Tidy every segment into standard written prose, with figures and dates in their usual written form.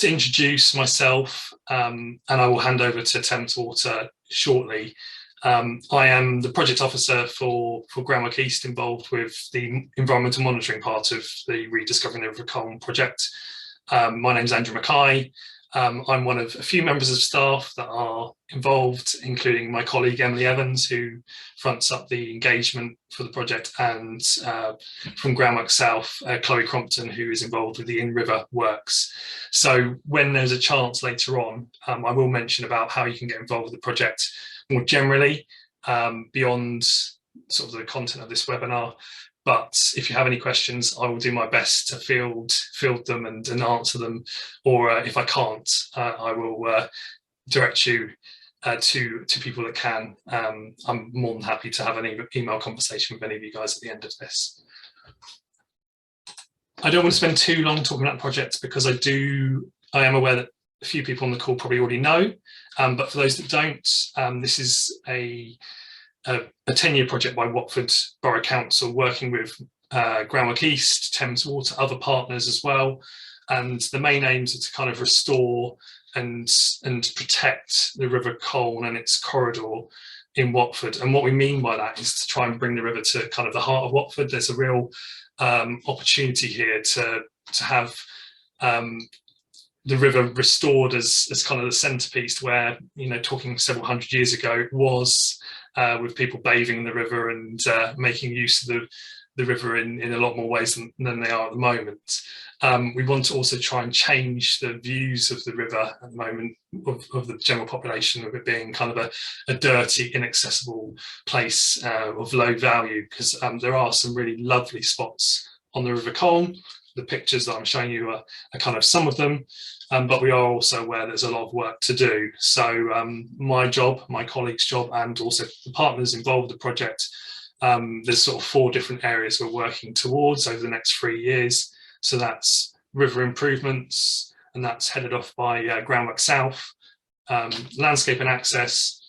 to introduce myself, and I will hand over to Thames Water shortly. I am the project officer for Groundwork East, involved with the environmental monitoring part of the Rediscovering the River Colne project. My name's Andrew Mackay. I'm one of a few members of staff that are involved, including my colleague Emily Evans, who fronts up the engagement for the project, and from Groundwork South, Chloe Crompton, who is involved with the in-river works. So when there's a chance later on, I will mention about how you can get involved with the project more generally, beyond sort of the content of this webinar. But if you have any questions, I will do my best to field them and answer them. Or if I can't, I will direct you to people that can. I'm more than happy to have an email conversation with any of you guys at the end of this. I don't want to spend too long talking about the project, because I am aware that a few people on the call probably already know. But for those that don't, this is a 10-year project by Watford Borough Council, working with Groundwork East, Thames Water, other partners as well. And the main aims are to kind of restore and protect the River Colne and its corridor in Watford. And what we mean by that is to try and bring the river to kind of the heart of Watford. There's a real opportunity here to have the river restored as kind of the centrepiece, where, you know, talking several hundred years ago, it was with people bathing in the river and making use of the river in a lot more ways than they are at the moment. We want to also try and change the views of the river at the moment of the general population, of it being kind of a dirty, inaccessible place of low value, because there are some really lovely spots on the River Colne. The pictures that I'm showing you are kind of some of them, but we are also aware there's a lot of work to do. So my job, my colleagues' job, and also the partners involved with the project, there's sort of 4 different areas we're working towards over the next 3 years. So that's river improvements, and that's headed off by Groundwork South, landscape and access,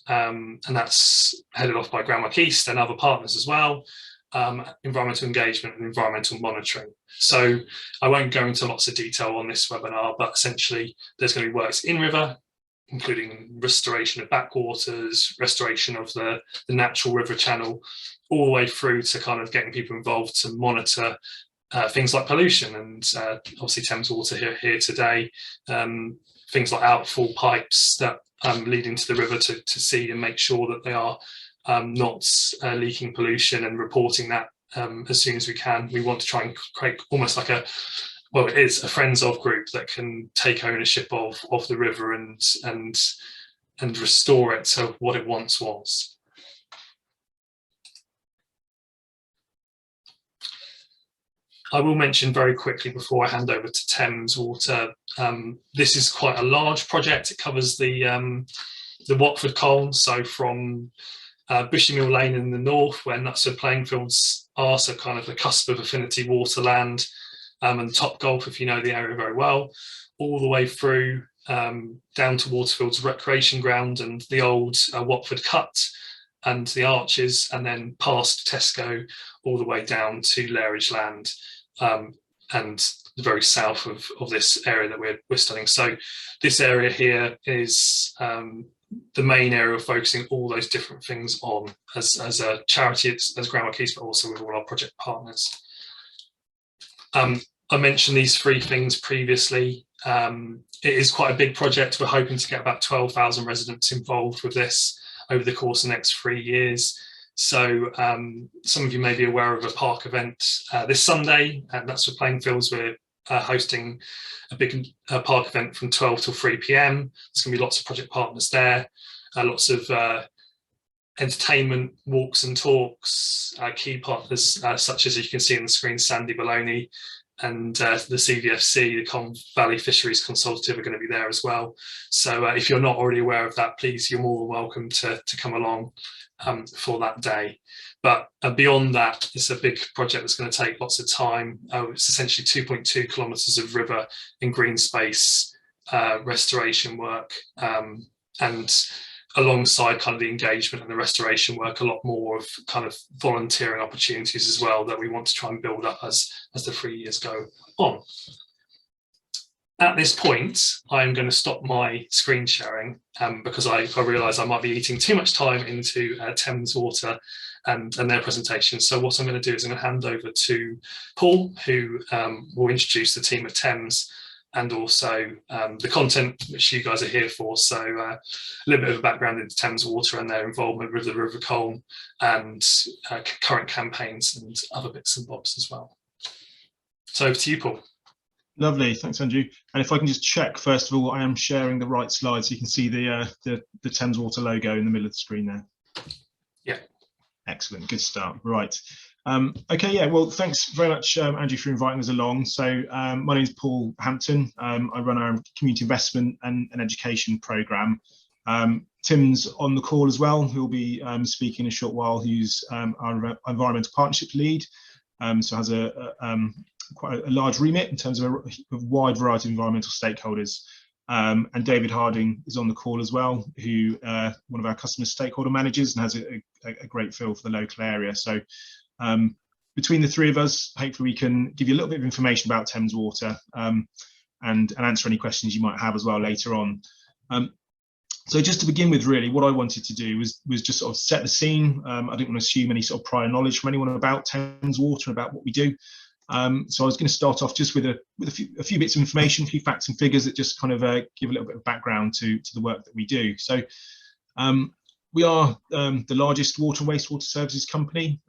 and that's headed off by Groundwork East and other partners as well. Environmental engagement and environmental monitoring. So I won't go into lots of detail on this webinar, but essentially there's going to be works in river, including restoration of backwaters, restoration of the natural river channel, all the way through to kind of getting people involved to monitor things like pollution, and obviously Thames Water here today, things like outfall pipes that lead into the river to see and make sure that they are not leaking pollution, and reporting that as soon as we can. We want to try and create almost like it is a friends of group that can take ownership of the river and restore it to what it once was. I will mention very quickly before I hand over to Thames Water, this is quite a large project. It covers the Watford Colne, so from Bushy Mill Lane in the north, where Knutsford playing fields are, so kind of the cusp of Affinity Waterland, and Top Golf, if you know the area very well, all the way through down to Waterfields Recreation Ground and the old Watford Cut and the Arches, and then past Tesco all the way down to Lairage Land, and the very south of this area that we're studying. So this area here is the main area of focusing all those different things on as a charity, as Groundwork East, but also with all our project partners. I mentioned these 3 things previously. It is quite a big project. We're hoping to get about 12,000 residents involved with this over the course of the next 3 years. So some of you may be aware of a park event this Sunday, and that's for playing fields. We're hosting a big park event from 12 till 3 p.m. There's going to be lots of project partners there, lots of entertainment, walks and talks, key partners such as you can see on the screen, Sandy Baloney and the CVFC, the Colne Valley Fisheries Consultative, are going to be there as well. So if you're not already aware of that, please, you're more than welcome to come along for that day. But beyond that, it's a big project that's going to take lots of time. It's essentially 2.2 kilometres of river in green space restoration work, and alongside kind of the engagement and the restoration work, a lot more of kind of volunteering opportunities as well that we want to try and build up as the 3 years go on. At this point, I'm going to stop my screen sharing because I realise I might be eating too much time into Thames Water and their presentation. So what I'm going to do is I'm going to hand over to Paul, who will introduce the team at Thames and also the content which you guys are here for. So a little bit of a background into Thames Water and their involvement with the River Colne and current campaigns and other bits and bobs as well. So over to you, Paul. Lovely, thanks, Andrew. And if I can just check, first of all, I am sharing the right slide, so you can see the Thames Water logo in the middle of the screen there. Yeah. Excellent, good start. Right. Okay, yeah, well, thanks very much, Andrew, for inviting us along. So my name is Paul Hampton. I run our community investment and education programme. Tim's on the call as well, who'll be speaking in a short while, who's our environmental partnership lead. So has quite a large remit in terms of a wide variety of environmental stakeholders. And David Harding is on the call as well, who one of our customer stakeholder managers and has a great feel for the local area. So between the three of us, hopefully we can give you a little bit of information about Thames Water and answer any questions you might have as well later on. So just to begin with, really, what I wanted to do was just sort of set the scene. I didn't want to assume any sort of prior knowledge from anyone about Thames Water and about what we do. So I was going to start off just with a few bits of information, a few facts and figures that just kind of give a little bit of background to the work that we do. So we are the largest water and wastewater services company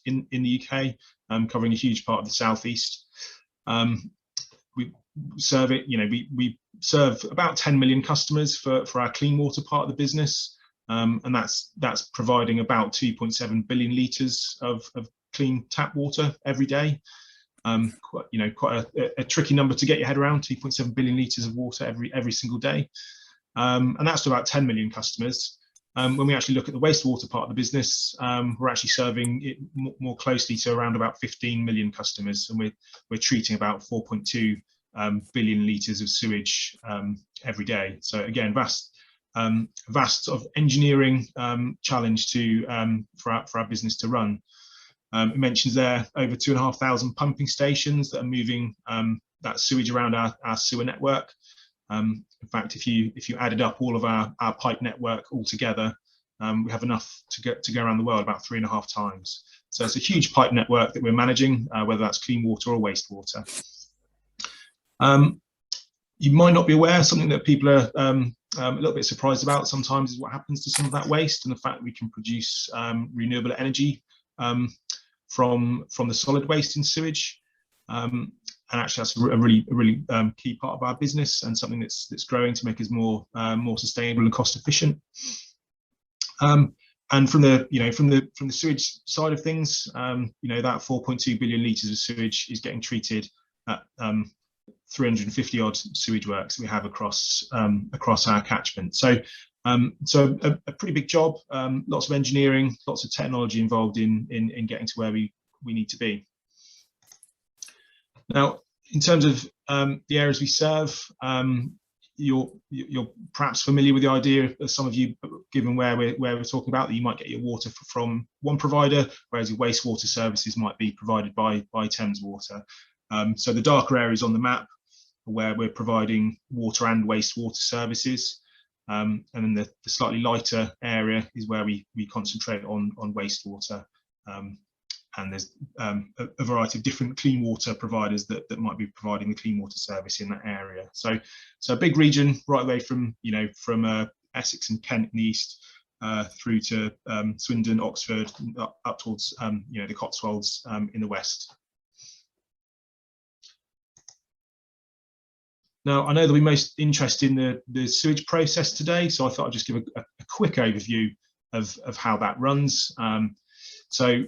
in the UK, covering a huge part of the southeast. We serve it, we serve about 10 million customers for our clean water part of the business, and that's providing about 2.7 billion litres of clean tap water every day. Quite a tricky number to get your head around, 2.7 billion litres of water every single day. And that's to about 10 million customers. When we actually look at the wastewater part of the business, we're actually serving it more closely to around about 15 million customers, and we're treating about 4.2 billion litres of sewage every day. So again, vast sort of engineering challenge for our business to run. It mentions there over 2,500 pumping stations that are moving that sewage around our sewer network. In fact, if you added up all of our pipe network altogether, we have enough to go around the world about 3.5 times. So it's a huge pipe network that we're managing, whether that's clean water or wastewater. You might not be aware, something that people are a little bit surprised about sometimes is what happens to some of that waste, and the fact that we can produce renewable energy from the solid waste in sewage. And actually that's a really key part of our business, and something that's growing to make us more sustainable and cost efficient. And from the sewage side of things, that 4.2 billion litres of sewage is getting treated at 350 odd sewage works we have across our catchment. So a pretty big job, lots of engineering, lots of technology involved in getting to where we need to be. Now, in terms of the areas we serve, you're perhaps familiar with the idea, of some of you, given where we're talking about, that you might get your water from one provider, whereas your wastewater services might be provided by Thames Water. So the darker areas on the map are where we're providing water and wastewater services, and then the slightly lighter area is where we concentrate on wastewater. And there's a variety of different clean water providers that might be providing the clean water service in that area. So a big region, right away from Essex and Kent in the east, through to Swindon, Oxford, up towards the Cotswolds in the west. Now, I know that we're most interested in the sewage process today, so I thought I'd just give a quick overview of how that runs. So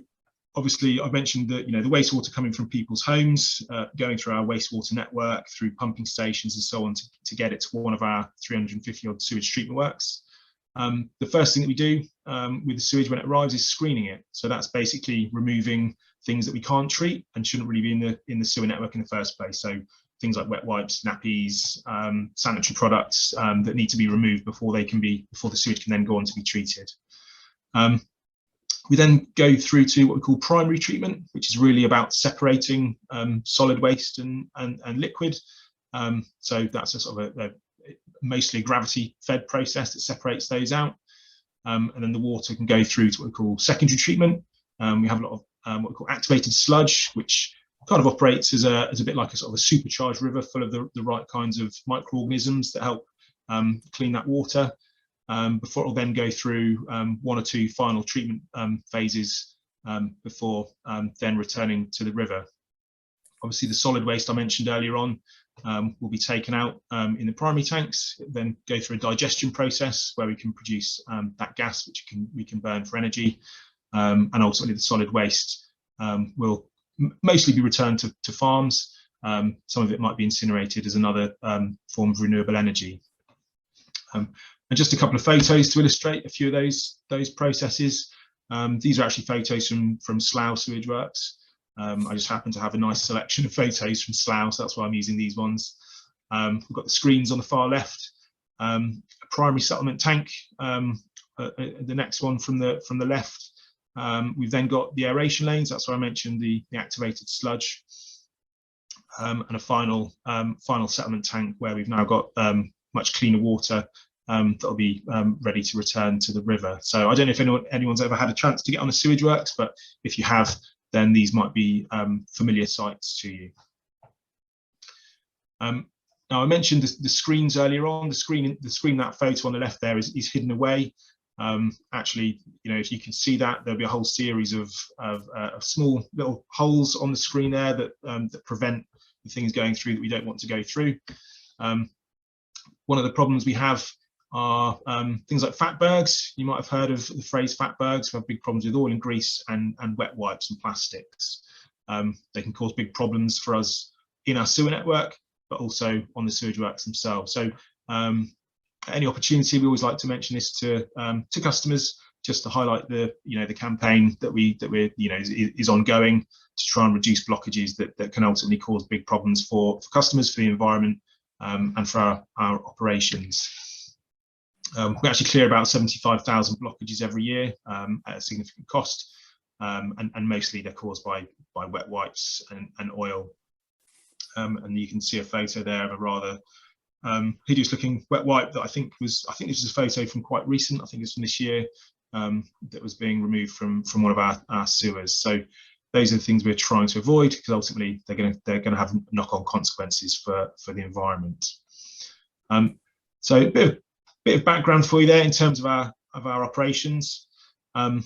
obviously, I've mentioned that the wastewater coming from people's homes, going through our wastewater network, through pumping stations and so on to get it to one of our 350 odd sewage treatment works. The first thing that we do with the sewage when it arrives is screening it. So that's basically removing things that we can't treat and shouldn't really be in the sewer network in the first place. So things like wet wipes, nappies, sanitary products that need to be removed before the sewage can then go on to be treated. We then go through to what we call primary treatment, which is really about separating solid waste and liquid. So that's a sort of a mostly gravity fed process that separates those out. And then the water can go through to what we call secondary treatment. We have a lot of what we call activated sludge, which kind of operates as a bit like a sort of a supercharged river full of the right kinds of microorganisms that help clean that water, before it will then go through 1 or 2 final treatment phases before then returning to the river. Obviously, the solid waste I mentioned earlier on will be taken out in the primary tanks, then go through a digestion process where we can produce that gas, which we can burn for energy, and ultimately the solid waste will mostly be returned to farms. Some of it might be incinerated as another form of renewable energy. And just a couple of photos to illustrate a few of those processes. These are actually photos from Slough Sewage Works. I just happen to have a nice selection of photos from Slough, so that's why I'm using these ones. We've got the screens on the far left, a primary settlement tank, the next one from the left. We've then got the aeration lanes, that's where I mentioned the activated sludge, and a final settlement tank where we've now got much cleaner water that'll be ready to return to the river. So I don't know if anyone's ever had a chance to get on a sewage works, but if you have, then these might be familiar sites to you. Now I mentioned the screens earlier on. The screen, that photo on the left there is hidden away. Actually, if you can see that, there'll be a whole series of small little holes on the screen there that prevent the things going through that we don't want to go through. One of the problems we have are things like fatbergs. You might have heard of the phrase fatbergs. We have big problems with oil and grease and wet wipes and plastics. They can cause big problems for us in our sewer network, but also on the sewage works themselves. So any opportunity, we always like to mention this to customers, just to highlight the campaign that we're is ongoing to try and reduce blockages that can ultimately cause big problems for customers, for the environment, and for our operations. We actually clear about 75,000 blockages every year at a significant cost, and mostly they're caused by wet wipes and oil. And you can see a photo there of a rather hideous looking wet wipe that I think this is a photo from quite recent. I think it's from this year, that was being removed from one of our sewers. So those are the things we're trying to avoid, because ultimately they're going to have knock-on consequences for the environment. So a bit of background for you there in terms of our operations. I'm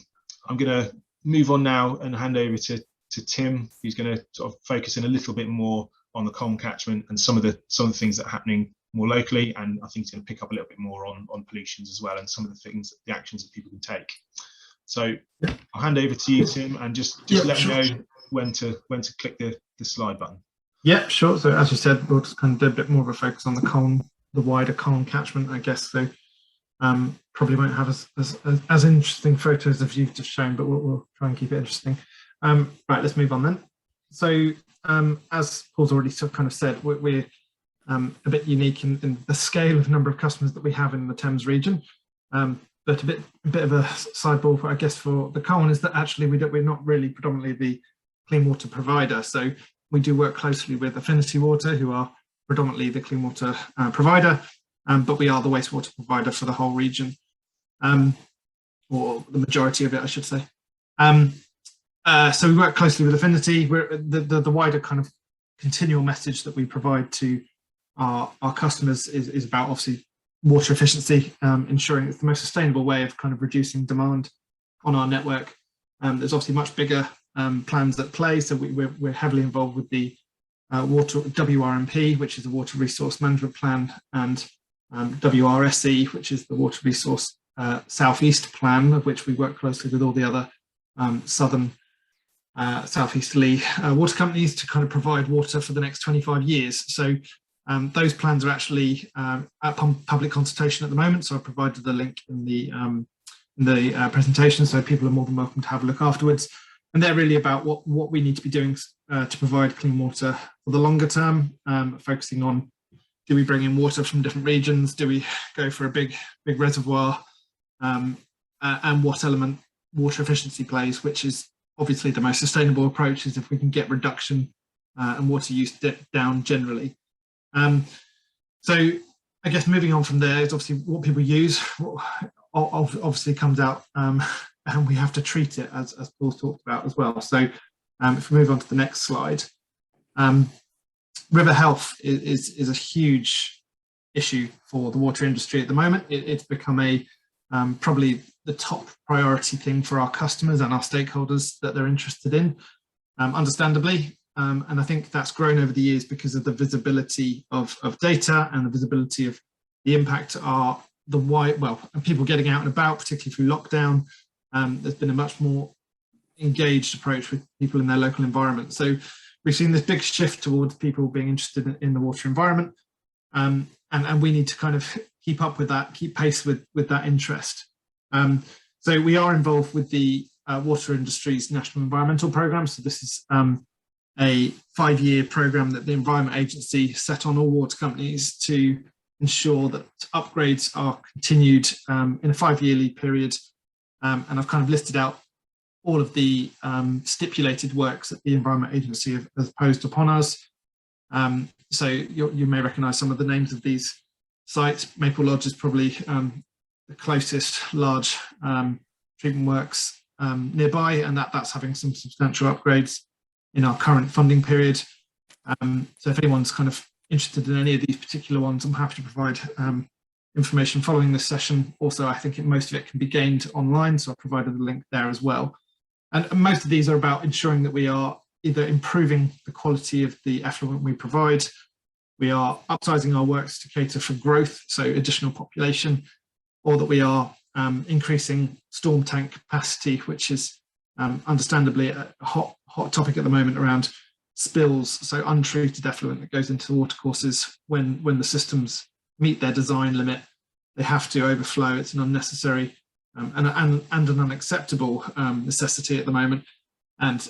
going to move on now and hand over to Tim, who's going to sort of focus in a little bit more on the Colne catchment and some of the things that are happening more locally, and I think he's going to pick up a little bit more on pollutions as well, and some of the actions that people can take. So I'll hand over to you, Tim, and just let me know when to click the slide button. Yeah, sure. So as you said, we'll just kind of do a bit more of a focus on the wider Colne catchment, I guess. So probably won't have as interesting photos as you've just shown, but we'll try and keep it interesting. Right, let's move on then. So as Paul's already sort of kind of said, we're a bit unique in the scale of number of customers that we have in the Thames region. But a bit of a sideball, I guess, for the Colne is that actually we're not really predominantly the clean water provider. So we do work closely with Affinity Water, who are predominantly the clean water provider, but we are the wastewater provider for the whole region, or the majority of it, I should say. So we work closely with Affinity. The wider kind of continual message that we provide to our customers is about obviously water efficiency, ensuring it's the most sustainable way of kind of reducing demand on our network. There's obviously much bigger plans at play, so we're heavily involved with the water WRMP, which is the Water Resource Management Plan, and WRSE, which is the Water Resource Southeast Plan, of which we work closely with all the other southern southeasterly water companies to kind of provide water for the next 25 years. So those plans are actually at public consultation at the moment, so I've provided the link in the presentation, so people are more than welcome to have a look afterwards. And they're really about what we need to be doing to provide clean water for the longer term, focusing on, do we bring in water from different regions, do we go for a big reservoir, and what element water efficiency plays, which is obviously the most sustainable approach, is if we can get reduction and water use down generally. So I guess moving on from there is obviously what people use obviously comes out, and we have to treat it as Paul's talked about as well. So if we move on to the next slide, river health is a huge issue for the water industry at the moment. It's become a probably the top priority thing for our customers and our stakeholders that they're interested in, understandably. And I think that's grown over the years because of the visibility of data and the visibility of the impact are the wide, well, and people getting out and about, particularly through lockdown. There's been a much more engaged approach with people in their local environment. So we've seen this big shift towards people being interested in the water environment. And we need to kind of keep up with that, keep pace with that interest. So we are involved with the water industry's national environmental programme. So this is a 5-year programme that the Environment Agency set on all water companies to ensure that upgrades are continued in a 5-yearly period. And I've kind of listed out all of the stipulated works that the Environment Agency has posed upon us. So you may recognise some of the names of these sites. Maple Lodge is probably the closest large treatment works nearby, and that's having some substantial upgrades in our current funding period. So if anyone's kind of interested in any of these particular ones, I'm happy to provide information following this session. Also, I think most of it can be gained online, so I've provided a link there as well. And most of these are about ensuring that we are either improving the quality of the effluent we provide, we are upsizing our works to cater for growth, so additional population, or that we are increasing storm tank capacity, which is understandably a hot topic at the moment around spills, so untreated effluent that goes into the watercourses when the systems meet their design limit. They have to overflow. It's an unnecessary and an unacceptable necessity at the moment. And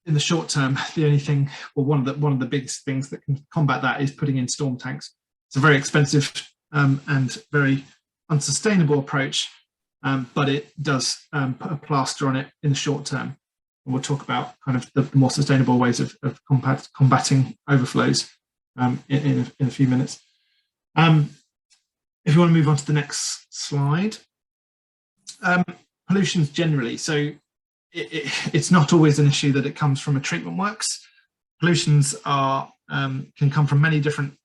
in the short term, the only thing, well, one of the biggest things that can combat that is putting in storm tanks. It's a very expensive and very unsustainable approach, but it does put a plaster on it in the short term. And we'll talk about kind of the more sustainable ways of combating overflows in a few minutes. If you want to move on to the next slide, pollutions generally. So it's not always an issue that it comes from a treatment works. Pollutions can come from many different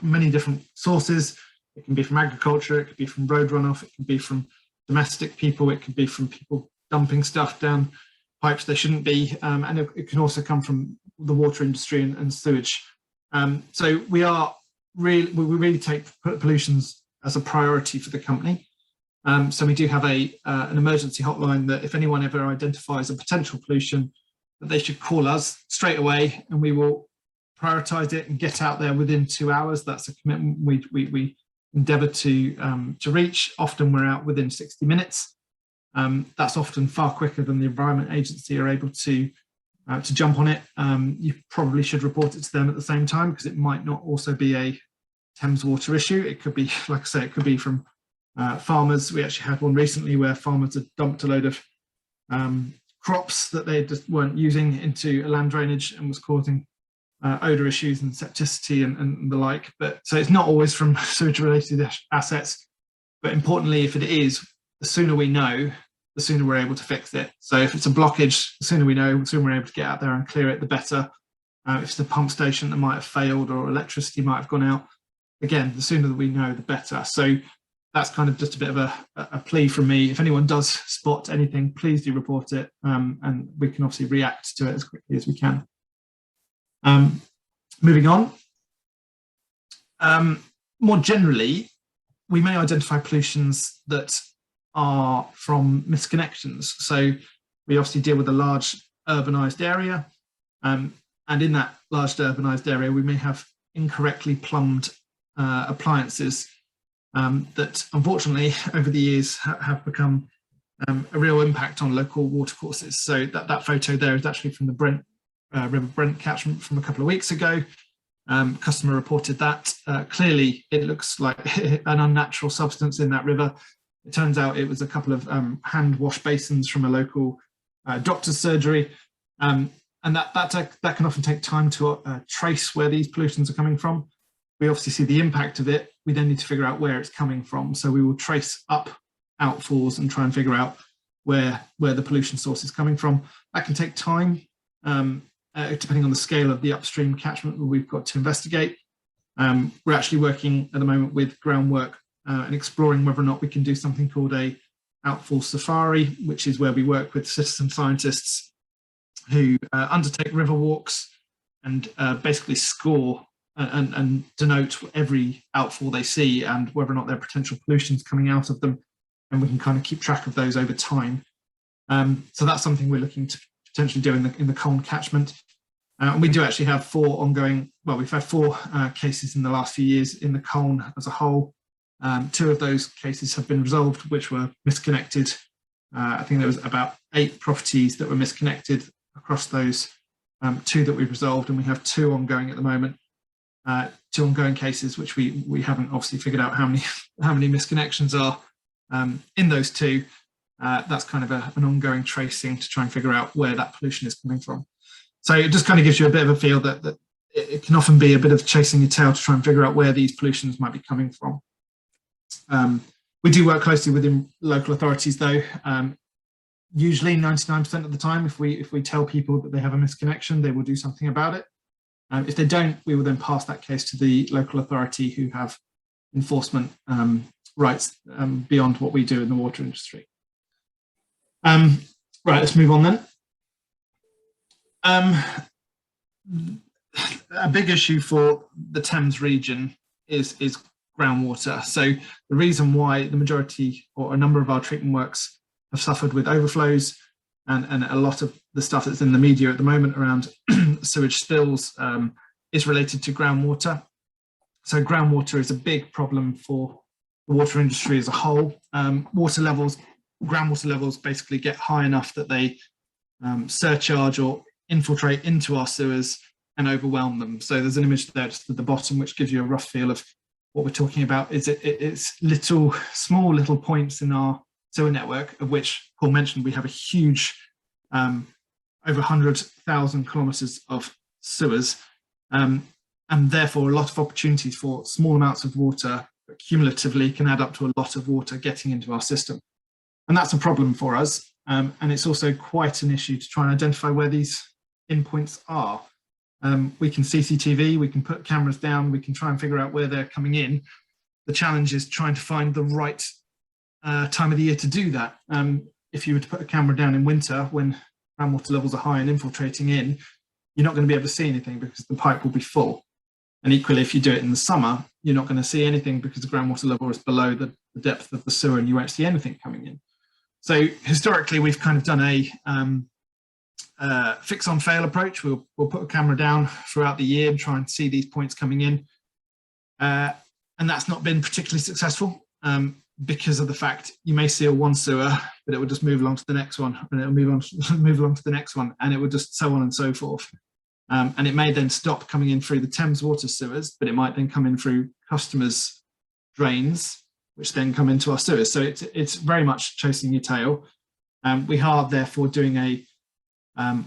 many different sources. It can be from agriculture, it could be from road runoff, it could be from domestic people, it could be from people dumping stuff down pipes they shouldn't be, and it can also come from the water industry and sewage. So we really take pollutions as a priority for the company. So we do have an emergency hotline that if anyone ever identifies a potential pollution, that they should call us straight away, and we will prioritise it and get out there within 2 hours. That's a commitment we endeavour to reach. Often we're out within 60 minutes. That's often far quicker than the Environment Agency are able to jump on it. You probably should report it to them at the same time, because it might not also be a Thames Water issue. It could be, like I say, it could be from farmers. We actually had one recently where farmers had dumped a load of crops that they just weren't using into a land drainage and was causing odour issues and septicity and the like. But so it's not always from sewage related assets, but importantly, if it is, the sooner we know, the sooner we're able to fix it. So if it's a blockage, the sooner we know, the sooner we're able to get out there and clear it, the better. If it's a pump station that might have failed or electricity might have gone out, again, the sooner that we know, the better. So that's kind of just a bit of a plea from me. If anyone does spot anything, please do report it, and we can obviously react to it as quickly as we can. Moving on. More generally, we may identify pollutions that are from misconnections. So we obviously deal with a large urbanised area, and in that large urbanised area, we may have incorrectly plumbed appliances that unfortunately over the years have become a real impact on local watercourses. So that photo there is actually from the River Brent catchment from a couple of weeks ago. Customer reported that. Clearly it looks like an unnatural substance in that river. It turns out it was a couple of hand wash basins from a local doctor's surgery. And that can often take time to trace where these pollutions are coming from. we obviously see the impact of it. We then need to figure out where it's coming from. So we will trace up outfalls and try and figure out where the pollution source is coming from. That can take time, depending on the scale of the upstream catchment that we've got to investigate. We're actually working at the moment with Groundwork and exploring whether or not we can do something called a outfall safari, which is where we work with citizen scientists who undertake river walks and basically score and denote every outfall they see and whether or not there are potential pollutions coming out of them, and we can kind of keep track of those over time. So that's something we're looking to potentially do in the Colne catchment. And we do actually have we've had 4 cases in the last few years in the Colne as a whole. 2 of those cases have been resolved, which were misconnected. I think there was about 8 properties that were misconnected across those 2 that we've resolved, and we have 2 ongoing at the moment. 2 ongoing cases, which we haven't obviously figured out how many misconnections are in those 2. That's kind of an ongoing tracing to try and figure out where that pollution is coming from. So it just kind of gives you a bit of a feel that it can often be a bit of chasing your tail to try and figure out where these pollutions might be coming from. We do work closely with local authorities, though. Usually 99% of the time, if we tell people that they have a misconnection, they will do something about it. If they don't, we will then pass that case to the local authority, who have enforcement rights beyond what we do in the water industry. Right, let's move on then. A big issue for the Thames region is groundwater. So the reason why the majority or a number of our treatment works have suffered with overflows and a lot of the stuff that's in the media at the moment around sewage spills is related to groundwater. So groundwater is a big problem for the water industry as a whole. Groundwater levels basically get high enough that they surcharge or infiltrate into our sewers and overwhelm them. So there's an image there just at the bottom which gives you a rough feel of what we're talking about. It's small little points in our sewer network, of which Paul mentioned we have a huge over 100,000 kilometres of sewers, and therefore a lot of opportunities for small amounts of water, but cumulatively can add up to a lot of water getting into our system. And that's a problem for us. And it's also quite an issue to try and identify where these endpoints are. We can CCTV, we can put cameras down, we can try and figure out where they're coming in. The challenge is trying to find the right time of the year to do that. If you were to put a camera down in winter when groundwater levels are high and infiltrating in, you're not going to be able to see anything because the pipe will be full. And equally, if you do it in the summer, you're not going to see anything because the groundwater level is below the depth of the sewer and you won't see anything coming in. So historically, we've kind of done a fix on fail approach. We'll put a camera down throughout the year and try and see these points coming in. And that's not been particularly successful because of the fact you may see one sewer, but it will just move along to the next one, and it'll move along to the next one, and it will just so on and so forth. And it may then stop coming in through the Thames Water sewers, but it might then come in through customers' drains, which then come into our sewers. So it's very much chasing your tail. We are therefore doing a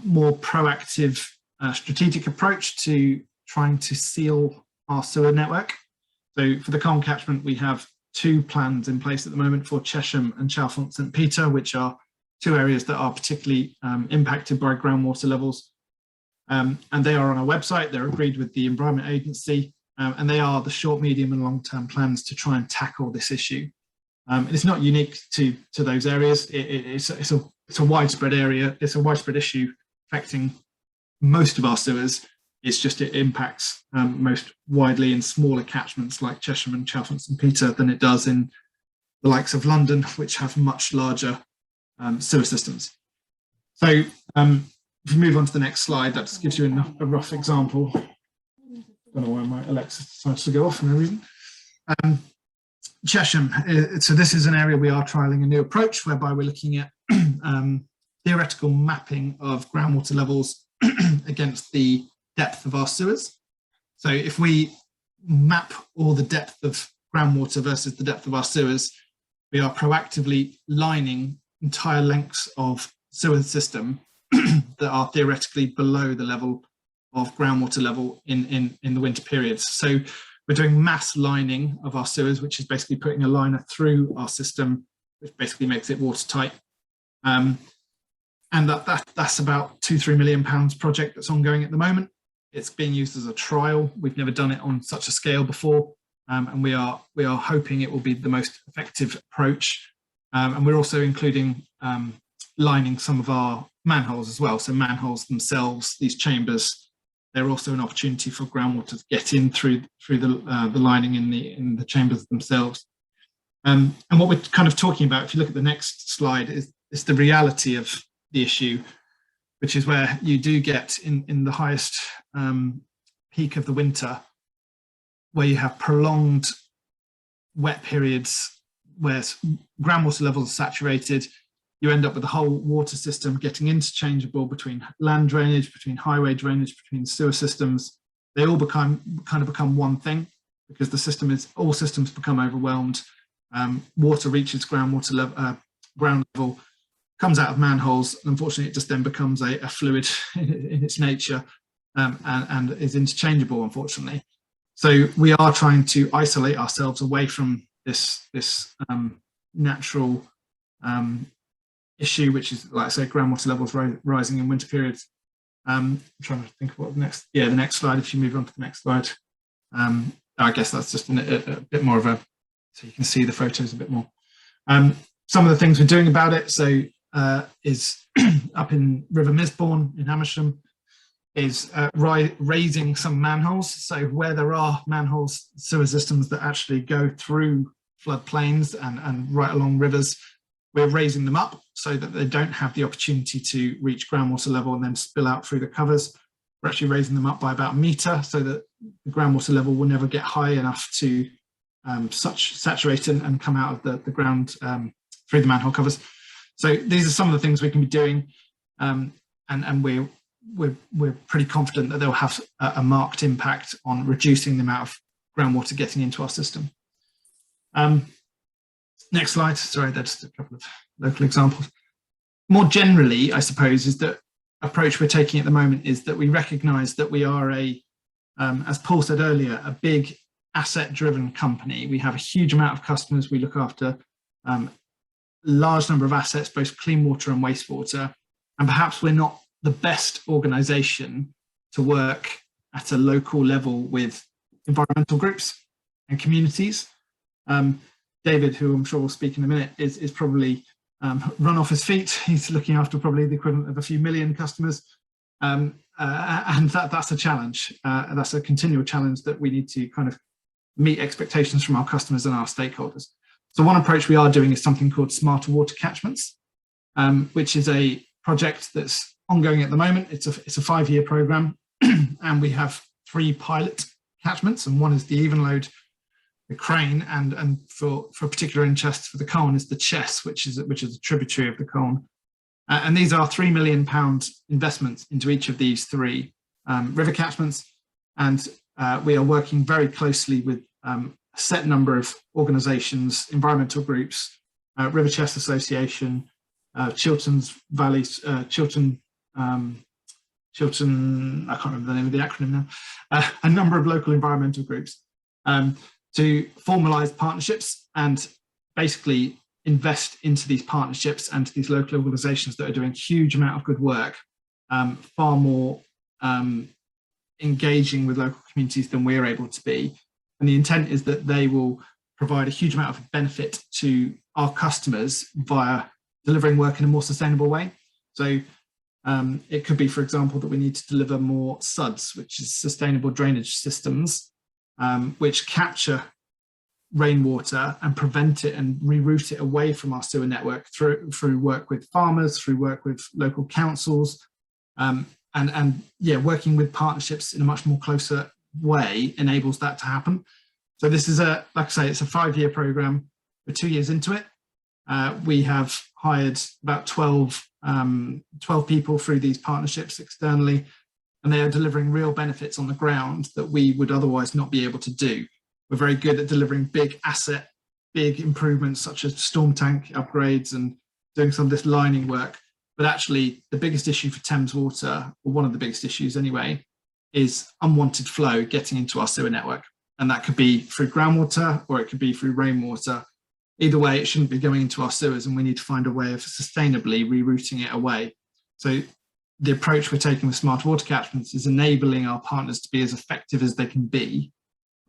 more proactive strategic approach to trying to seal our sewer network. So for the Colne catchment, we have 2 plans in place at the moment for Chesham and Chalfont St Peter, which are 2 areas that are particularly impacted by groundwater levels. And they are on our website. They're agreed with the Environment Agency, and they are the short, medium and long-term plans to try and tackle this issue. And it's not unique to those areas. It's a widespread area. It's a widespread issue affecting most of our sewers. It's just it impacts most widely in smaller catchments like Chesham and Chalfont St Peter than it does in the likes of London, which have much larger sewer systems. So if we move on to the next slide, that just gives you a rough example. I don't know why my Alexa decides to go off for no reason. Chesham, so this is an area we are trialling a new approach whereby we're looking at theoretical mapping of groundwater levels against the depth of our sewers. So if we map all the depth of groundwater versus the depth of our sewers, we are proactively lining entire lengths of sewer system that are theoretically below the level of groundwater level in the winter periods. So We're doing mass lining of our sewers, which is basically putting a liner through our system, which basically makes it watertight. And that's about £2-3 million project that's ongoing at the moment. It's being used as a trial. We've never done it on such a scale before, and we are hoping it will be the most effective approach. And we're also including lining some of our manholes as well. So manholes themselves, these chambers, they're also an opportunity for groundwater to get in through the lining in the chambers themselves. And what we're kind of talking about, if you look at the next slide, is the reality of the issue, which is where you do get in the highest peak of the winter, where you have prolonged wet periods where groundwater levels are saturated. You end up with the whole water system getting interchangeable between land drainage, between highway drainage, between sewer systems. They all become one thing, because all systems become overwhelmed. Water reaches ground level, comes out of manholes. Unfortunately, it just then becomes a fluid in its nature, and is interchangeable, unfortunately. So we are trying to isolate ourselves away from this natural issue, which is, like I say, groundwater levels rising in winter periods. I'm trying to think of what the next slide, if you move on to the next slide. I guess that's just a bit more of a, so you can see the photos a bit more. Some of the things we're doing about it, so is up in River Misbourne in Amersham, is raising some manholes. So where there are manholes, sewer systems that actually go through floodplains and right along rivers, we're raising them up so that they don't have the opportunity to reach groundwater level and then spill out through the covers. We're actually raising them up by about a metre so that the groundwater level will never get high enough to saturate and come out of the ground through the manhole covers. So these are some of the things we can be doing, and we're pretty confident that they'll have a marked impact on reducing the amount of groundwater getting into our system. Next slide. Sorry, that's just a couple of local examples. More generally, I suppose, is that approach we're taking at the moment is that we recognise that we are as Paul said earlier, a big asset-driven company. We have a huge amount of customers. We look after large number of assets, both clean water and wastewater, and perhaps we're not the best organisation to work at a local level with environmental groups and communities. David, who I'm sure will speak in a minute, is probably run off his feet. He's looking after probably the equivalent of a few million customers, and that's a challenge. That's a continual challenge that we need to kind of meet expectations from our customers and our stakeholders. So one approach we are doing is something called Smarter Water Catchments, which is a project that's ongoing at the moment. It's a 5-year programme, and we have 3 pilot catchments, and one is the Evenlode, the Crane, and for particular interest for the Colne is the Chess, which is a tributary of the Colne. And these are £3 million investments into each of these 3 river catchments, and we are working very closely with a set number of organisations, environmental groups, River Chess Association, Chiltern's Valley, Chiltern, I can't remember the name of the acronym now, a number of local environmental groups, to formalise partnerships and basically invest into these partnerships and to these local organisations that are doing a huge amount of good work, far more engaging with local communities than we're able to be. And the intent is that they will provide a huge amount of benefit to our customers via delivering work in a more sustainable way. So it could be, for example, that we need to deliver more SUDs, which is sustainable drainage systems, which capture rainwater and prevent it and reroute it away from our sewer network through work with farmers, through work with local councils, and working with partnerships in a much more closer way enables that to happen. So this is like I say, it's a 5-year program. We're 2 years into it. We have hired about 12 people through these partnerships externally, and they are delivering real benefits on the ground that we would otherwise not be able to do. We're very good at delivering big improvements such as storm tank upgrades and doing some of this lining work. But actually the biggest issue for Thames Water, or one of the biggest issues anyway, is unwanted flow getting into our sewer network. and that could be through groundwater or it could be through rainwater. Either way, it shouldn't be going into our sewers, and we need to find a way of sustainably rerouting it away. So the approach we're taking with smart water catchments is enabling our partners to be as effective as they can be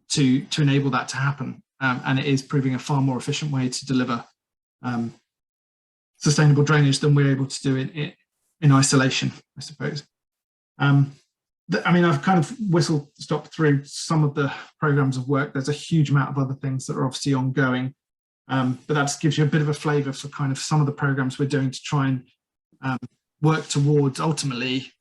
to enable that to happen. And it is proving a far more efficient way to deliver sustainable drainage than we're able to do in isolation, I suppose. I mean, I've kind of whistle-stopped through some of the programs of work. There's a huge amount of other things that are obviously ongoing, but that just gives you a bit of a flavour for kind of some of the programs we're doing to try and work towards ultimately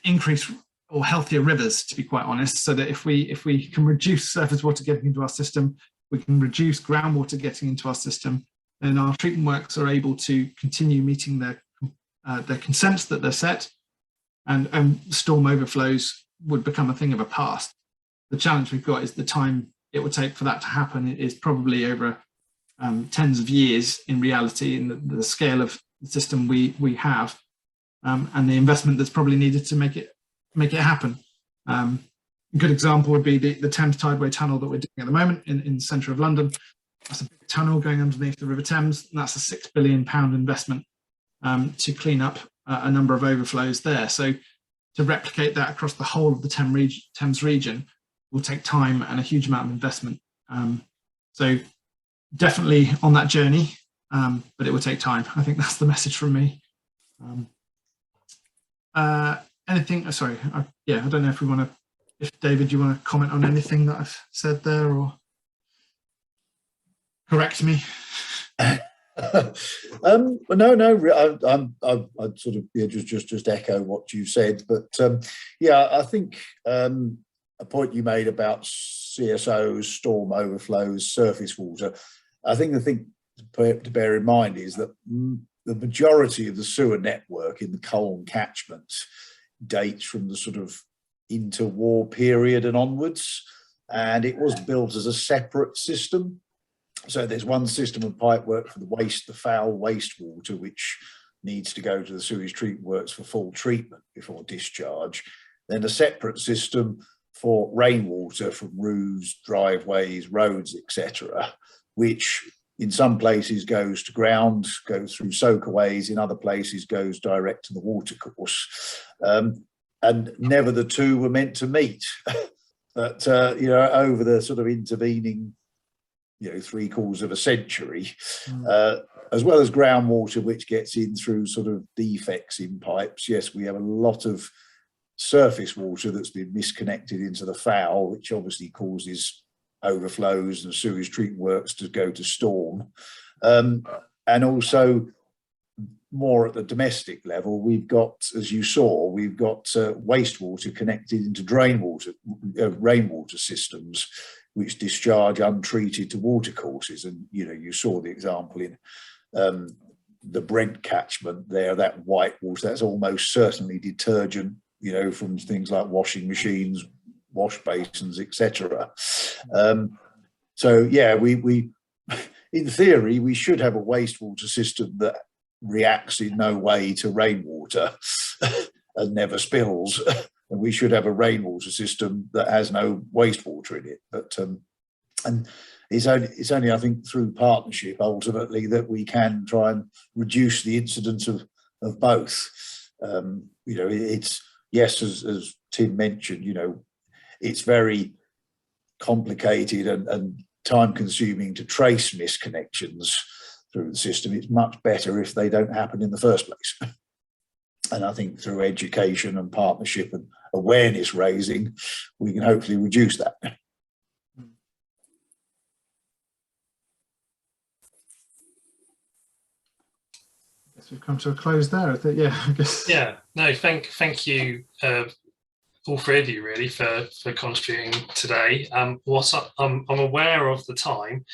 increase or healthier rivers, to be quite honest, so that if we can reduce surface water getting into our system, we can reduce groundwater getting into our system, then our treatment works are able to continue meeting their consents that they're set, and storm overflows would become a thing of a past. The challenge we've got is the time it would take for that to happen is probably over tens of years in reality, in the scale of the system we have, and the investment that's probably needed to make it happen. A good example would be the Thames Tideway tunnel that we're doing at the moment in the centre of London. That's a big tunnel going underneath the River Thames, and that's a £6 billion investment to clean up a number of overflows there. So to replicate that across the whole of the Thames region will take time and a huge amount of investment. So definitely on that journey, but it will take time. I think that's the message from me. Anything? Sorry, I don't know if we want to. If David, you want to comment on anything that I've said there, or correct me? No. I'd sort of just echo what you said, but I think a point you made about CSOs, storm overflows, surface water. I think the thing to bear in mind is that the majority of the sewer network in the Colne catchments dates from the sort of interwar period and onwards, and it was built as a separate system. So there's one system of pipework for the foul wastewater, which needs to go to the sewage treatment works for full treatment before discharge. Then a separate system for rainwater from roofs, driveways, roads, etc., which in some places goes to ground, goes through soakaways, in other places goes direct to the watercourse. And never the two were meant to meet. But, over the sort of intervening, 3/4 of a century, as well as groundwater, which gets in through sort of defects in pipes. Yes, we have a lot of surface water that's been misconnected into the foul, which obviously causes overflows and sewage treatment works to go to storm. And also more at the domestic level, we've got, as you saw, we've got wastewater connected into rainwater systems, which discharge untreated to watercourses. And, you saw the example in the Brent catchment there, that white water, that's almost certainly detergent, from things like washing machines, wash basins, etc. We in theory, we should have a wastewater system that reacts in no way to rainwater and never spills. And we should have a rainwater system that has no wastewater in it. But and it's only I think through partnership ultimately that we can try and reduce the incidence of both. It's yes, as Tim mentioned, it's very complicated and time consuming to trace misconnections through the system. It's much better if they don't happen in the first place. And I think through education and partnership and awareness raising, we can hopefully reduce that. I guess we've come to a close there. I guess. Yeah. No. Thank you, all three of you, really, for contributing today. I'm aware of the time,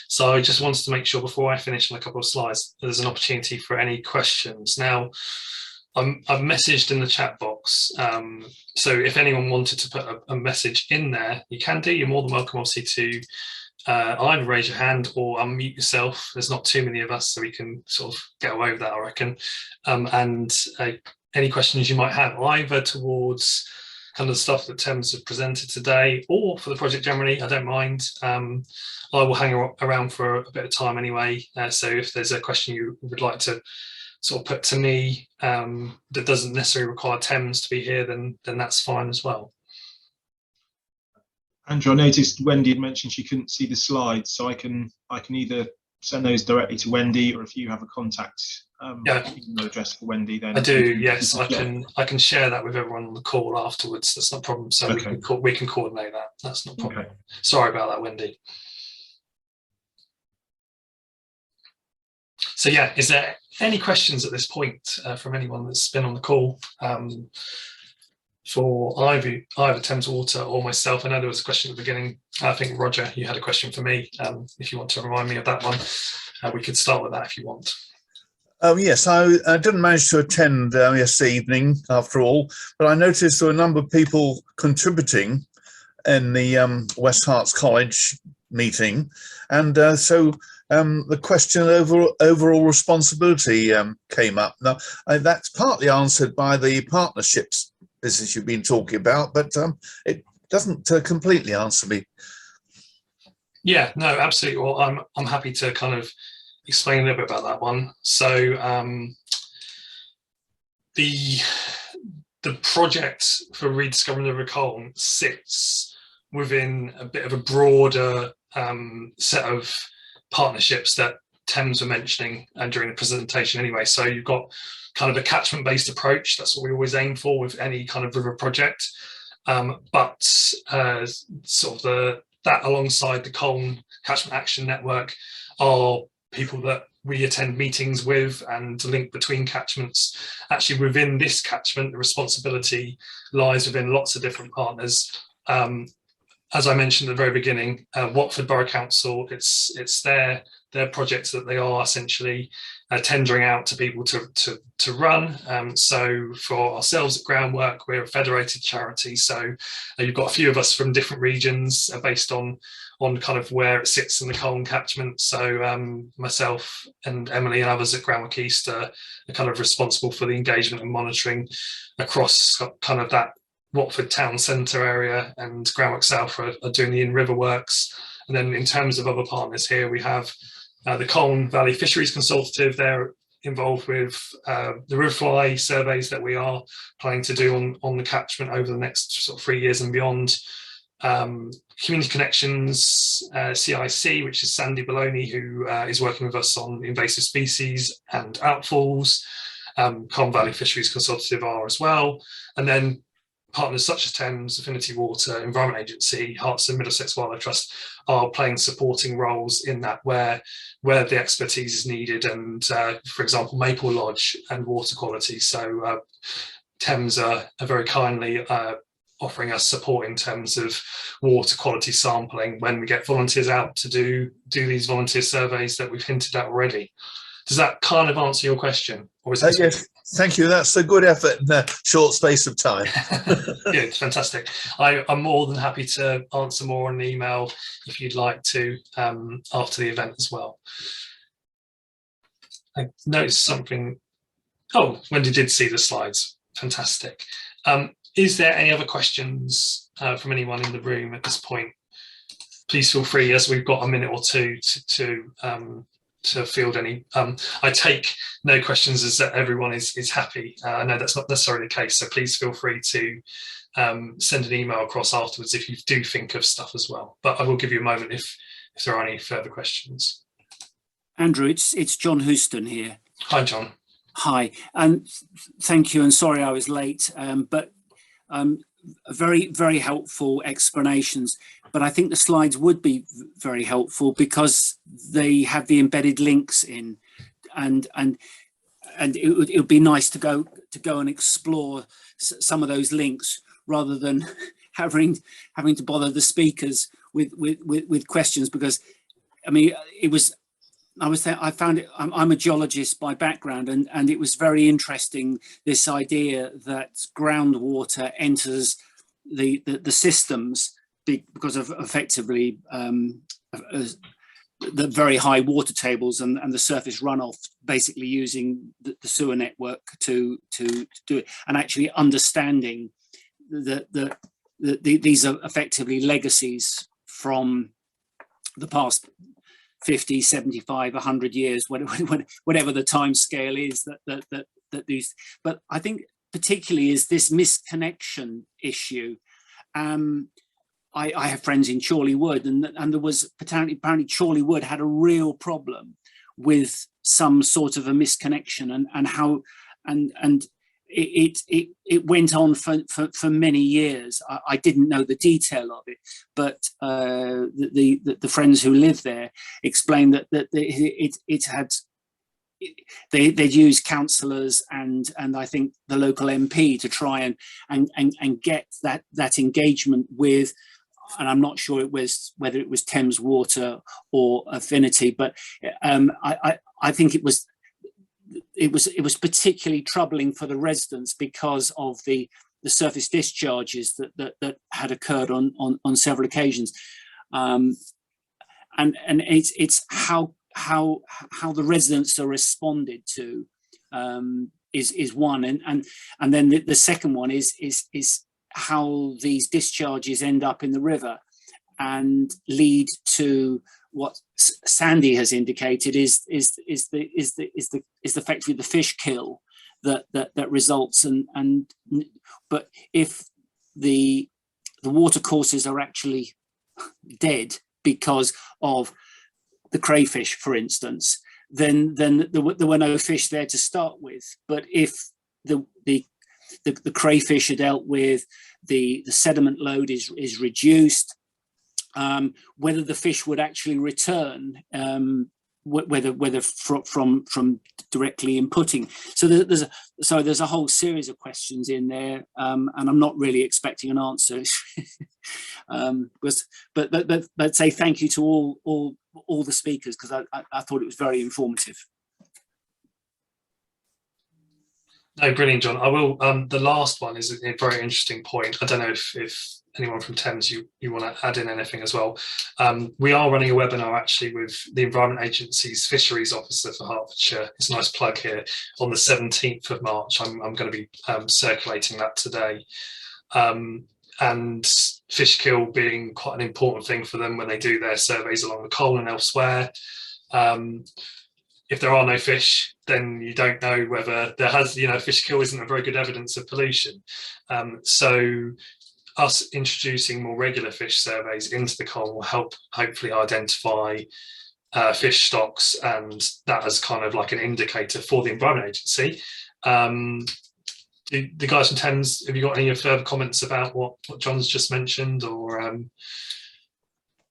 so I just wanted to make sure before I finish on a couple of slides, there's an opportunity for any questions. Now, I've messaged in the chat box, so if anyone wanted to put a message in there, you can do. You're more than welcome, obviously, to either raise your hand or unmute yourself. There's not too many of us, so we can sort of get away with that, I reckon. And any questions you might have, either towards kind of the stuff that Thames have presented today, or for the project generally, I don't mind. I will hang around for a bit of time anyway. So if there's a question you would like to sort of put to me that doesn't necessarily require Thames to be here, then that's fine as well. Andrew, I noticed Wendy had mentioned she couldn't see the slides, so I can either send those directly to Wendy, or if you have a contact email address for Wendy, then I do. Yes, I can share that with everyone on the call afterwards. That's not a problem. So okay. we can coordinate that. That's not a problem. Okay. Sorry about that, Wendy. So yeah, is there any questions at this point from anyone that's been on the call for either Thames Water or myself? I know there was a question at the beginning. I think, Roger, you had a question for me. If you want to remind me of that one, we could start with that if you want. Yes, I didn't manage to attend yesterday evening after all, but I noticed there were a number of people contributing in the West Herts College meeting, and so the question of overall responsibility came up. Now, that's partly answered by the partnerships business you've been talking about, but it doesn't completely answer me. Yeah, no, absolutely. Well, I'm happy to kind of explain a little bit about that one. So the project for rediscovering the River Colne sits within a bit of a broader set of partnerships that Thames were mentioning during the presentation anyway. So you've got kind of a catchment-based approach. That's what we always aim for with any kind of river project. But sort of that alongside the Colne Catchment Action Network are people that we attend meetings with, and the link between catchments. Actually, within this catchment, the responsibility lies within lots of different partners. As I mentioned at the very beginning, Watford Borough Council, it's their projects that they are essentially tendering out to people to run. So for ourselves at Groundwork, we're a federated charity. So you've got a few of us from different regions based on kind of where it sits in the Colne catchment. So myself and Emily and others at Groundwork East are kind of responsible for the engagement and monitoring across kind of that Watford town centre area, and Groundwork South are doing the in-river works. And then in terms of other partners here, we have the Colne Valley Fisheries Consultative. They're involved with the riverfly surveys that we are planning to do on the catchment over the next sort of 3 years and beyond. Community Connections, CIC, which is Sandy Baloney, who is working with us on invasive species and outfalls. Colne Valley Fisheries Consultative are as well. And then partners such as Thames, Affinity Water, Environment Agency, Herts and Middlesex Wildlife Trust are playing supporting roles in that where the expertise is needed, and for example, Maple Lodge and water quality. So Thames are very kindly offering us support in terms of water quality sampling when we get volunteers out to do these volunteer surveys that we've hinted at already. Does that kind of answer your question? Or is yes, thank you. That's a good effort in a short space of time. Yeah, it's fantastic. I'm more than happy to answer more on the email if you'd like to after the event as well. I noticed something. Oh, Wendy did see the slides. Fantastic. Is there any other questions from anyone in the room at this point? Please feel free, as we've got a minute or two to field any. I take no questions as that everyone is happy. I know that's not necessarily the case, so please feel free to send an email across afterwards if you do think of stuff as well. But I will give you a moment if there are any further questions. Andrew, it's John Houston here. Hi, John. Hi, and thank you, and sorry I was late, but very, very helpful explanations. But I think the slides would be very helpful because they have the embedded links in, and it would be nice to go and explore some of those links rather than having to bother the speakers with questions, because I mean I found it. I'm a geologist by background, and it was very interesting, this idea that groundwater enters the systems because of effectively the very high water tables and the surface runoff, basically using the sewer network to do it, and actually understanding these are effectively legacies from the past 50, 75, 100 years, whatever the time scale is that these. But I think particularly is this misconnection issue. I have friends in Chorley Wood, and there was apparently Chorley Wood had a real problem with some sort of a misconnection, and it went on for many years. I didn't know the detail of it, but the friends who live there explained that it had. They'd used councillors and I think the local MP to try and get that engagement with, and I'm not sure whether it was Thames Water or Affinity, but I think it was particularly troubling for the residents because of the surface discharges that had occurred on several occasions, and it's how the residents are responded to is one, and then the second one is how these discharges end up in the river and lead to what Sandy has indicated is effectively the Fishkill that results, but if the water courses are actually dead because of the crayfish, for instance, then there were no fish there to start with. But if the crayfish are dealt with, the sediment load is reduced, whether the fish would actually return, whether from directly inputting. So there's a whole series of questions in there, and I'm not really expecting an answer. But say thank you to all the speakers, because I thought it was very informative. No, brilliant, John. I will. The last one is a very interesting point. I don't know if anyone from Thames you want to add in anything as well. We are running a webinar actually with the Environment Agency's Fisheries Officer for Hertfordshire. It's a nice plug here, on the 17th of March. I'm going to be circulating that today. And Fishkill being quite an important thing for them when they do their surveys along the Cole and elsewhere. If there are no fish, then you don't know whether there has, Fishkill isn't a very good evidence of pollution. So us introducing more regular fish surveys into the Cole will help hopefully identify fish stocks, and that as kind of like an indicator for the Environment Agency. The guys from Thames, have you got any further comments about what John's just mentioned? Or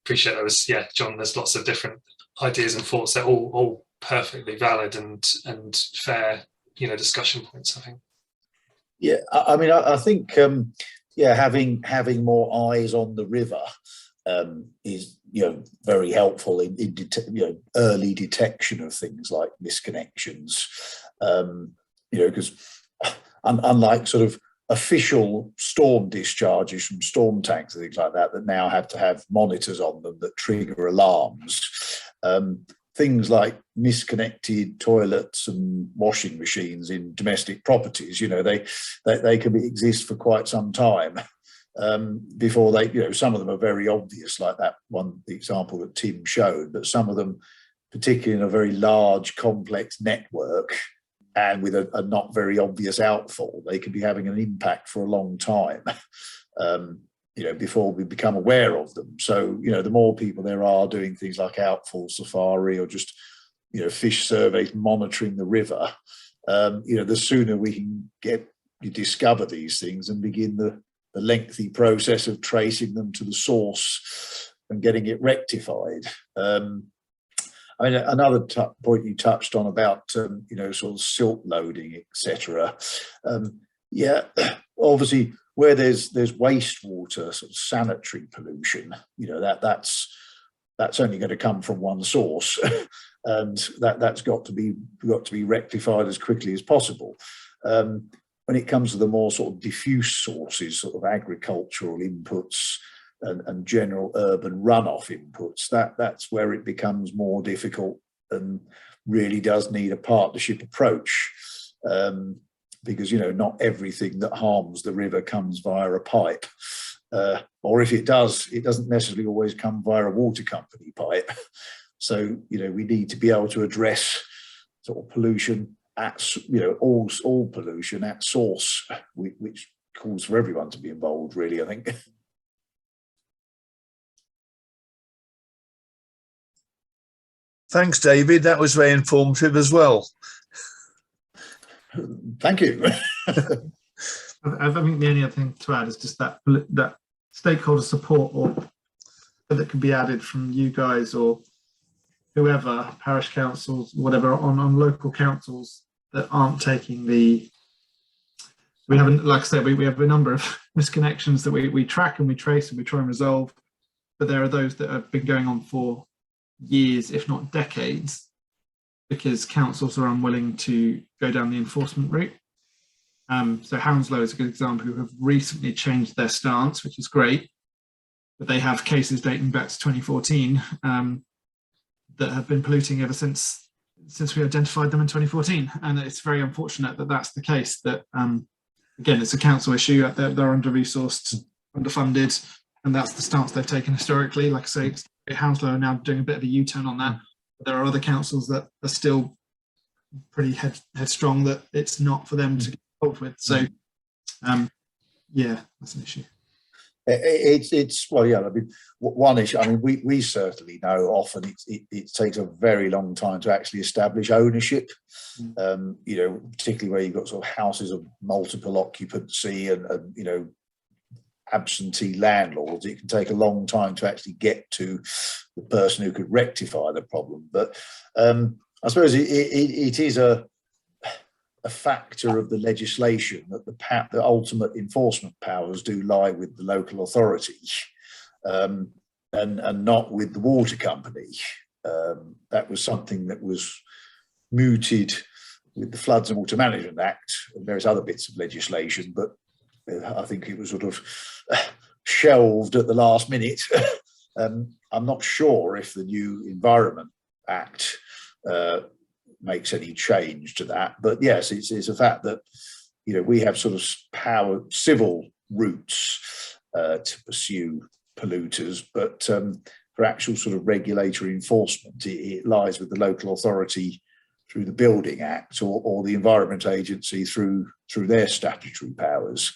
appreciate those. Yeah, John, there's lots of different ideas and thoughts. They're all perfectly valid and fair, discussion points, I think. Yeah, I mean, I think having more eyes on the river is very helpful in early detection of things like misconnections. Because unlike sort of official storm discharges from storm tanks and things like that now have to have monitors on them that trigger alarms, things like misconnected toilets and washing machines in domestic properties, they can exist for quite some time before they, some of them are very obvious, like that one example that Tim showed, but some of them, particularly in a very large, complex network and with a not very obvious outfall, they could be having an impact for a long time. Before we become aware of them. So, the more people there are doing things like outfall safari or just, fish surveys, monitoring the river, the sooner we can discover these things and begin the lengthy process of tracing them to the source and getting it rectified. I mean, another point you touched on about, sort of silt loading, etc. Obviously, where there's wastewater, sort of sanitary pollution, that's only going to come from one source, and that's got to be rectified as quickly as possible. When it comes to the more sort of diffuse sources, sort of agricultural inputs and general urban runoff inputs, that's where it becomes more difficult and really does need a partnership approach. because, you know, not everything that harms the river comes via a pipe. Or if it does, it doesn't necessarily always come via a water company pipe. So, you know, we need to be able to address sort of pollution at, you know, all pollution at source, which calls for everyone to be involved, really, I think. Thanks, David. That was very informative as well. Thank you. I think the only other thing to add is just that stakeholder support or that can be added from you guys or whoever, parish councils, whatever, on local councils that aren't taking the. We haven't, like I said, we have a number of misconnections that we track and we trace and we try and resolve, but there are those that have been going on for years, if not decades, because councils are unwilling to go down the enforcement route. So Hounslow is a good example, who have recently changed their stance, which is great, but they have cases dating back to 2014 that have been polluting ever since we identified them in 2014. And it's very unfortunate that that's the case, that again, it's a council issue, they're under-resourced, underfunded, and that's the stance they've taken historically. Like I say, Hounslow are now doing a bit of a U-turn on that. But there are other councils that are still pretty headstrong that it's not for them to get involved with. So, yeah, that's an issue. It's well, yeah. I mean, one issue. I mean, we certainly know often it takes a very long time to actually establish ownership. You know, particularly where you've got sort of houses of multiple occupancy and you know, absentee landlords. It can take a long time to actually get to the person who could rectify the problem. But I suppose it is a factor of the legislation that the ultimate enforcement powers do lie with the local authority, and not with the water company. That was something that was mooted with the Floods and Water Management Act and various other bits of legislation, but I think it was sort of shelved at the last minute. I'm not sure if the new Environment Act makes any change to that, but yes, it's a fact that, you know, we have sort of civil routes to pursue polluters, but for actual sort of regulatory enforcement, it lies with the local authority through the Building Act or the Environment Agency through their statutory powers.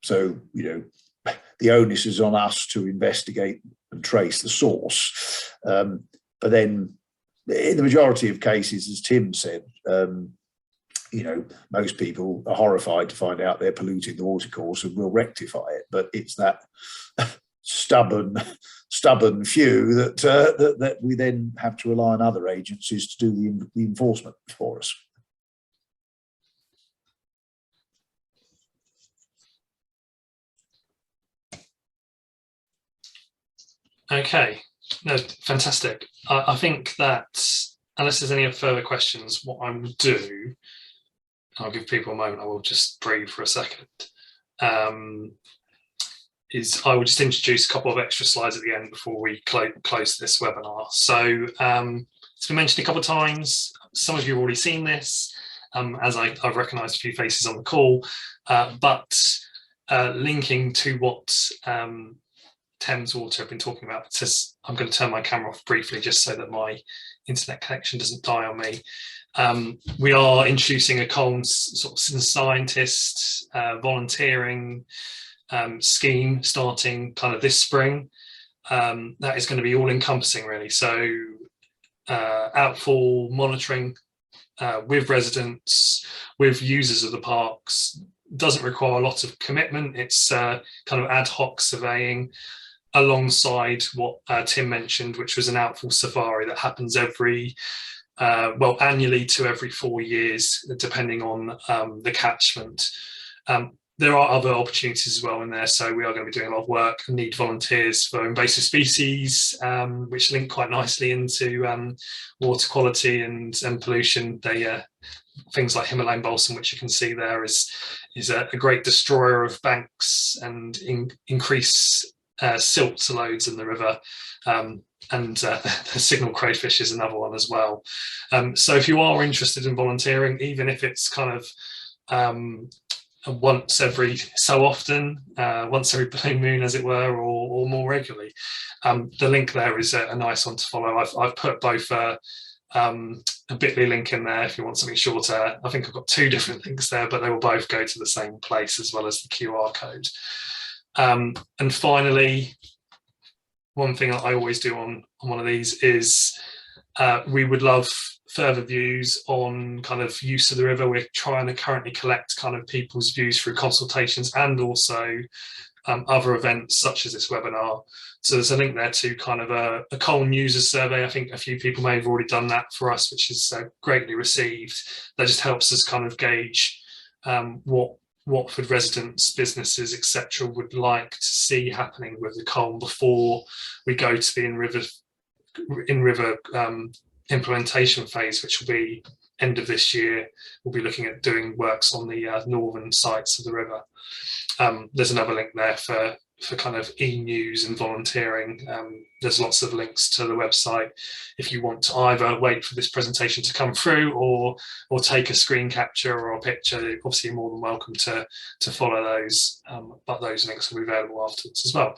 So, you know, the onus is on us to investigate and trace the source. But then in the majority of cases, as Tim said, you know, most people are horrified to find out they're polluting the watercourse and will rectify it. But it's that stubborn few that we then have to rely on other agencies to do the enforcement for us. Okay, no, fantastic. I think that unless there's any further questions, what I will do, I'll give people a moment, I will just breathe for a second, is I will just introduce a couple of extra slides at the end before we close this webinar. So it's been mentioned a couple of times. Some of you have already seen this, as I've recognised a few faces on the call, but linking to what Thames Water have been talking about, I'm going to turn my camera off briefly just so that my internet connection doesn't die on me. We are introducing a Colnes sort of scientist volunteering scheme starting kind of this spring. That is going to be all encompassing really. So outfall monitoring with residents, with users of the parks, doesn't require a lot of commitment. It's kind of ad hoc surveying alongside what Tim mentioned, which was an outfall safari that happens annually to every 4 years, depending on the catchment. There are other opportunities as well in there, so we are going to be doing a lot of work and need volunteers for invasive species, which link quite nicely into water quality and pollution. Things like Himalayan balsam, which you can see there, is a great destroyer of banks and increase silt loads in the river. the signal crayfish is another one as well. So if you are interested in volunteering, even if it's kind of once every so often, once every blue moon, as it were, or more regularly, the link there is a nice one to follow. I've put both a bit.ly link in there if you want something shorter. I think I've got 2 different links there, but they will both go to the same place, as well as the QR code. And finally, one thing I always do on one of these is we would love further views on kind of use of the river. We're trying to currently collect kind of people's views through consultations and also other events such as this webinar. So there's a link there to kind of a Colne user survey. I think a few people may have already done that for us, which is greatly received. That just helps us kind of gauge what Watford residents, businesses, etc., would like to see happening with the Colne before we go to the in-river implementation phase, which will be end of this year. We'll be looking at doing works on the northern sites of the river. There's another link there for kind of e-news and volunteering. There's lots of links to the website if you want to either wait for this presentation to come through or take a screen capture or a picture. Obviously, you're more than welcome to follow those, but those links will be available afterwards as well.